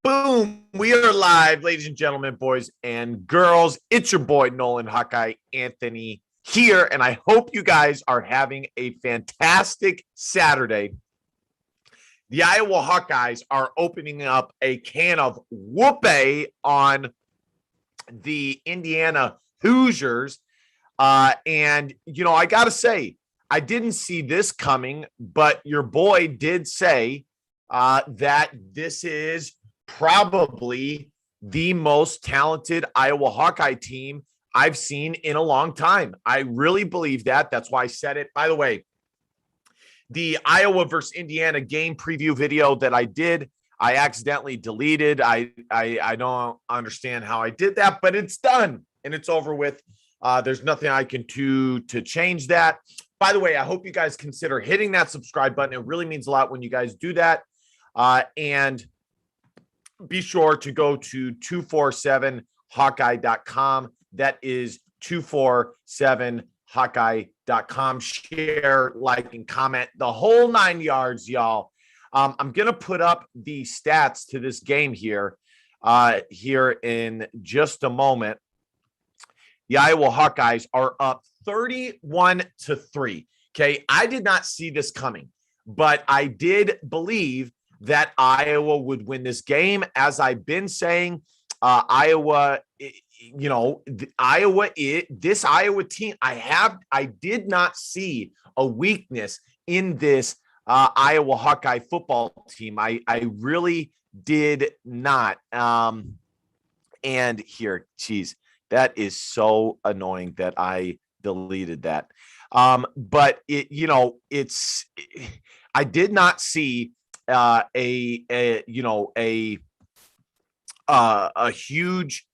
Boom. We are live, ladies and gentlemen, boys and girls. It's your boy, Nolan Hawkeye Anthony here, and I hope you guys are having a fantastic Saturday. The Iowa Hawkeyes are opening up a can of whoopee on the Indiana Hoosiers. And, I got to say, I didn't see this coming, but your boy did say that this is probably the most talented Iowa Hawkeye team I've seen in a long time. I really believe that. That's why I said it. By the way, the Iowa versus Indiana game preview video that I did, I accidentally deleted. I don't understand how I did that, but it's done and it's over with. There's nothing I can do to change that. By the way, I hope you guys consider hitting that subscribe button. It really means a lot when you guys do that. And be sure to go to 247hawkeye.com. That is 247hawkeye.com. Share, like, and comment the whole 9 yards, y'all. I'm going to put up the stats to this game here in just a moment. The Iowa Hawkeyes are up 31-3. Okay, I did not see this coming, but I did believe that Iowa would win this game. As I've been saying, Iowa, this Iowa team, I did not see a weakness in this Iowa Hawkeye football team. I really did not. And here, geez, that is so annoying that I deleted that. But I did not see a huge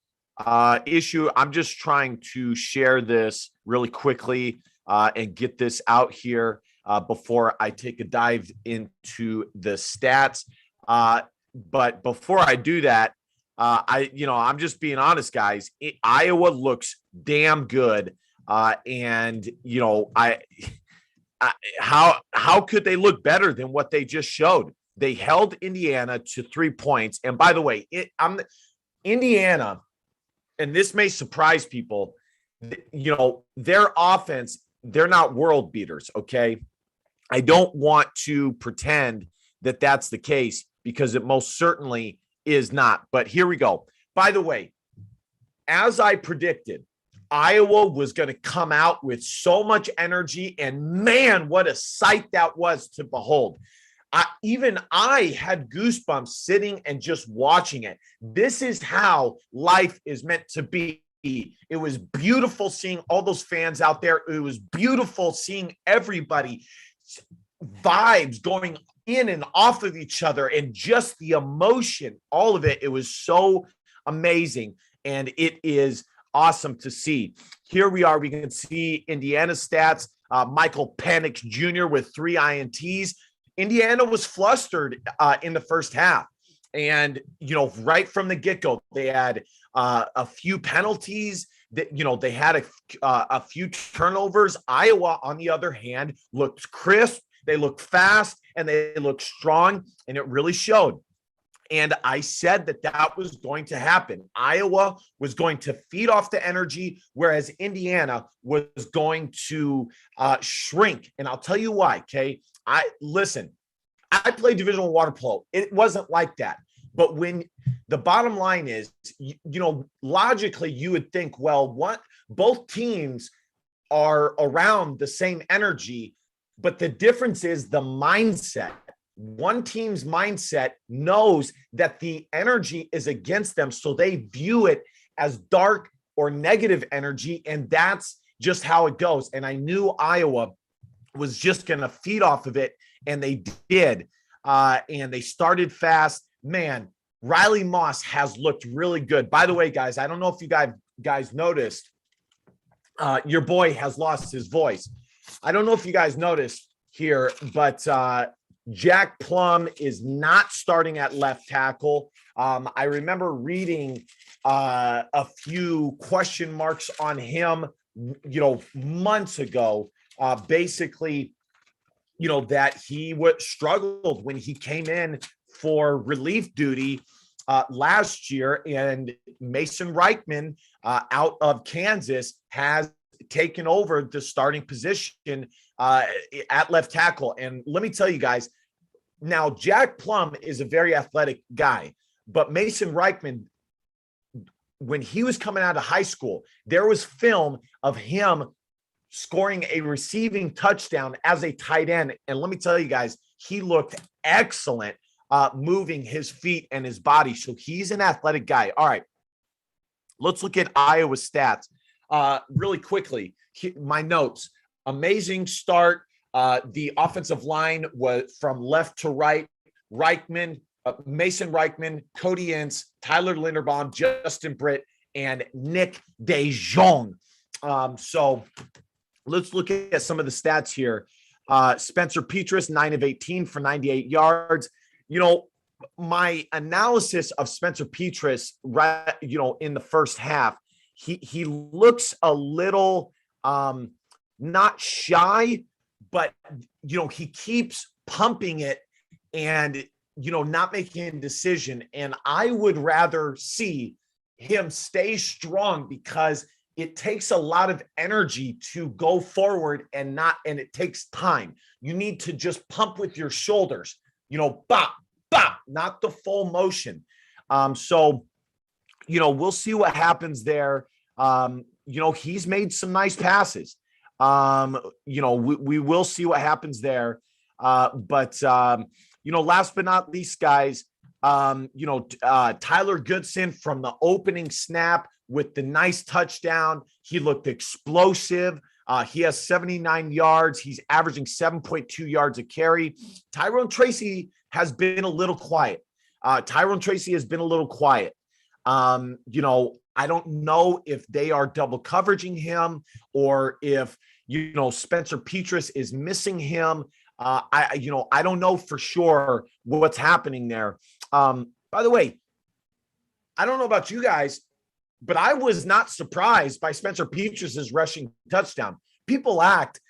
issue. I'm just trying to share this really quickly and get this out here before I take a dive into the stats. But before I do that, I'm just being honest, guys. Iowa looks damn good, and how could they look better than what they just showed? They held Indiana to 3 points. And by the way, Indiana, and this may surprise people, their offense, they're not world beaters, okay? I don't want to pretend that that's the case because it most certainly is not. But here we go. By the way, as I predicted, Iowa was going to come out with so much energy, and man, what a sight that was to behold. Even I had goosebumps sitting and just watching it. This is how life is meant to be. It was beautiful seeing all those fans out there. It was beautiful seeing everybody, vibes going in and off of each other, and just the emotion, all of it. It was so amazing, and it is awesome to see. Here we are. We can see Indiana stats. Michael Penix Jr. with 3 INTs. Indiana was flustered in the first half. And, right from the get-go, they had a few penalties. That they had a few turnovers. Iowa, on the other hand, looked crisp. They looked fast, and they looked strong, and it really showed. And I said that was going to happen. Iowa was going to feed off the energy, whereas Indiana was going to shrink. And I'll tell you why, okay? I played Division I water polo. It wasn't like that. But when the bottom line is, logically you would think, well, both teams are around the same energy, but the difference is the mindset. One team's mindset knows that the energy is against them, so they view it as dark or negative energy, and that's just how it goes. And I knew Iowa was just going to feed off of it, and they did. And they started fast. Man, Riley Moss has looked really good. By the way, guys, I don't know if you guys noticed, your boy has lost his voice. I don't know if you guys noticed here, but Jack Plum is not starting at left tackle. I remember reading a few question marks on him, months ago. Basically, that he struggled when he came in for relief duty last year, and Mason Reichman out of Kansas has taken over the starting position at left tackle. And let me tell you guys, now Jack Plum is a very athletic guy, but Mason Reichman, when he was coming out of high school, there was film of him scoring a receiving touchdown as a tight end. And let me tell you guys, he looked excellent moving his feet and his body. So he's an athletic guy. All right, let's look at Iowa stats really quickly. My notes, amazing start. The offensive line was from left to right. Reichman, Mason Reichman, Cody Ince, Tyler Linderbaum, Justin Britt, and Nick DeJong. So let's look at some of the stats here. Spencer Petras, 9 of 18 for 98 yards. You know, my analysis of Spencer Petras, right, you know, in the first half, he looks a little not shy, but, you know, he keeps pumping it and, you know, not making a decision. And I would rather see him stay strong, because it takes a lot of energy to go forward and it takes time. You need to just pump with your shoulders, you know, bop, bop, not the full motion. So, you know, we'll see what happens there. You know, he's made some nice passes. You know, we will see what happens there. But you know, last but not least, guys, you know, Tyler Goodson from the opening snap with the nice touchdown. He looked explosive. He has 79 yards. He's averaging 7.2 yards a carry. Tyrone Tracy has been a little quiet. You know, I don't know if they are double coveraging him or if, you know, Spencer Petras is missing him. You know, I don't know for sure what's happening there. By the way, I don't know about you guys, but I was not surprised by Spencer Petras's rushing touchdown. People act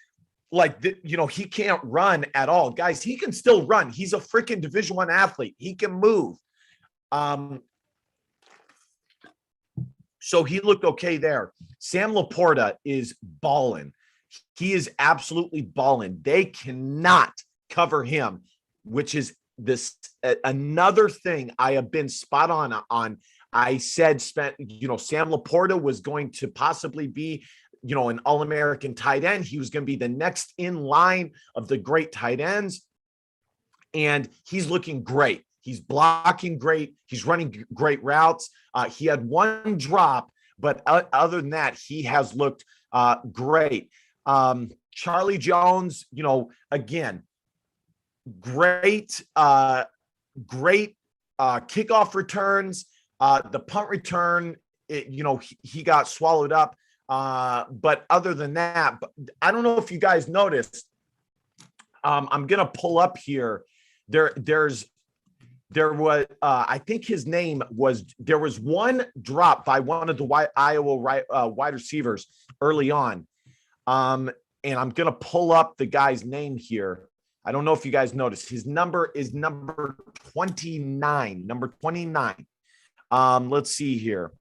like, you know, he can't run at all. Guys, he can still run. He's a freaking Division I athlete. He can move. So he looked okay there. Sam Laporta is balling. He is absolutely balling. They cannot cover him, which is this another thing I have been spot on. I said, you know, Sam Laporta was going to possibly be, you know, an All-American tight end. He was going to be the next in line of the great tight ends. And he's looking great. He's blocking great. He's running great routes. He had one drop, but other than that, he has looked great. Charlie Jones, you know, again, great kickoff returns. The punt return, you know, he got swallowed up. But other than that, I don't know if you guys noticed. I'm gonna pull up here. There was, I think his name was, there was one drop by one of the Iowa wide receivers early on. And I'm going to pull up the guy's name here. I don't know if you guys noticed. His number is number 29. Let's see here.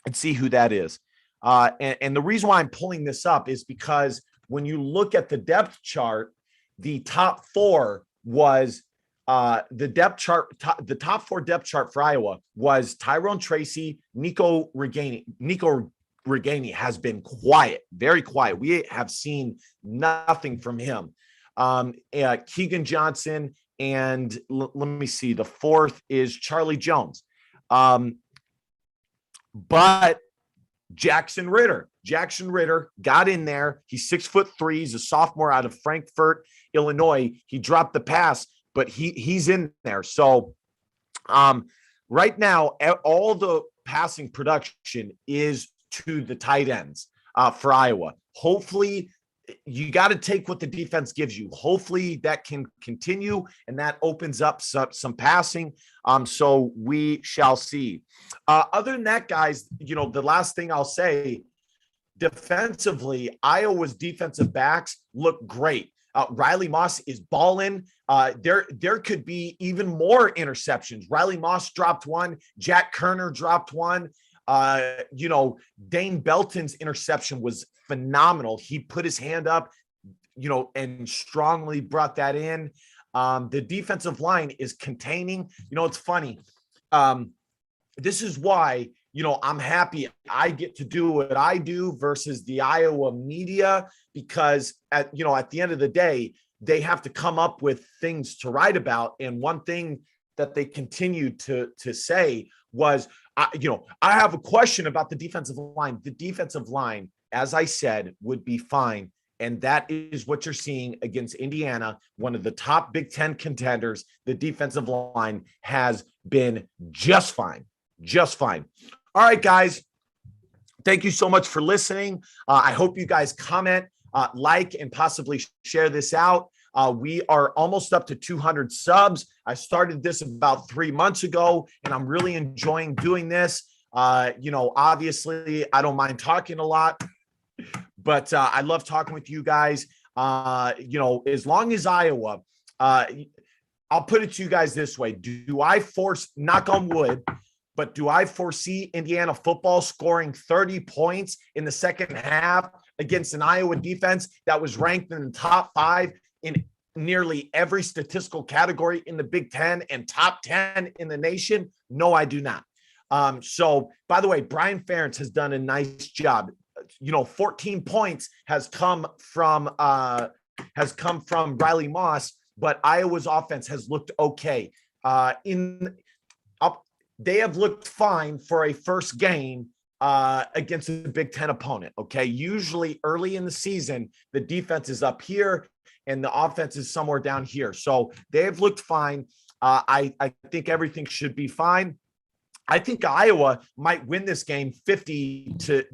Let's see who that is. And the reason why I'm pulling this up is because when you look at the depth chart, the top four was the top four depth chart for Iowa was Tyrone Tracy, Nico Reganey. Nico Reganey has been quiet, very quiet. We have seen nothing from him. Keegan Johnson, and let me see. The fourth is Charlie Jones. But Jackson Ritter got in there. He's 6'3". He's a sophomore out of Frankfort, Illinois. He dropped the pass, but he's in there. So right now, all the passing production is to the tight ends for Iowa. Hopefully, you got to take what the defense gives you. Hopefully that can continue and that opens up some passing. So we shall see. Other than that, guys, you know, the last thing I'll say, defensively, Iowa's defensive backs look great. Riley Moss is balling. There could be even more interceptions. Riley Moss dropped one. Jack Kerner dropped one. Dane Belton's interception was phenomenal. He put his hand up, and strongly brought that in. The defensive line is containing. It's funny. This is why, I'm happy I get to do what I do versus the Iowa media, because at the end of the day, they have to come up with things to write about. And one thing that they continued to say was, I have a question about the defensive line. The defensive line, as I said, would be fine. And that is what you're seeing against Indiana, one of the top Big Ten contenders. The defensive line has been just fine. Just fine. All right, guys. Thank you so much for listening. I hope you guys comment, like, and possibly share this out. We are almost up to 200 subs. I started this about 3 months ago, and I'm really enjoying doing this. Obviously, I don't mind talking a lot, but I love talking with you guys. As long as Iowa, I'll put it to you guys this way. Do I force, knock on wood, but do I foresee Indiana football scoring 30 points in the second half against an Iowa defense that was ranked in the top 5 in nearly every statistical category in the Big Ten and top 10 in the nation? No, I do not. So, by the way, Brian Ferentz has done a nice job. 14 points has come from Riley Moss, but Iowa's offense has looked okay. They have looked fine for a first game against a Big Ten opponent. Okay. Usually early in the season, the defense is up here and the offense is somewhere down here. So they have looked fine. I think everything should be fine. I think Iowa might win this game 50 to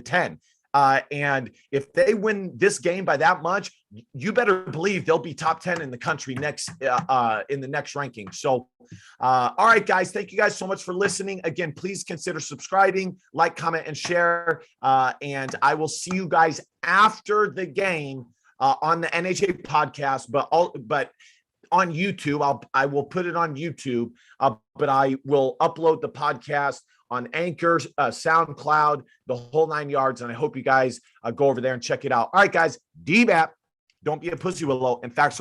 10. And if they win this game by that much, you better believe they'll be top 10 in the country next in the next ranking. So, all right, guys, thank you guys so much for listening. Again, please consider subscribing, like, comment, and share. And I will see you guys after the game on the NHA podcast, but on YouTube. I will put it on YouTube, but I will upload the podcast on Anchor, SoundCloud, the whole 9 yards. And I hope you guys go over there and check it out. All right, guys, DBAP, don't be a pussy willow. In fact,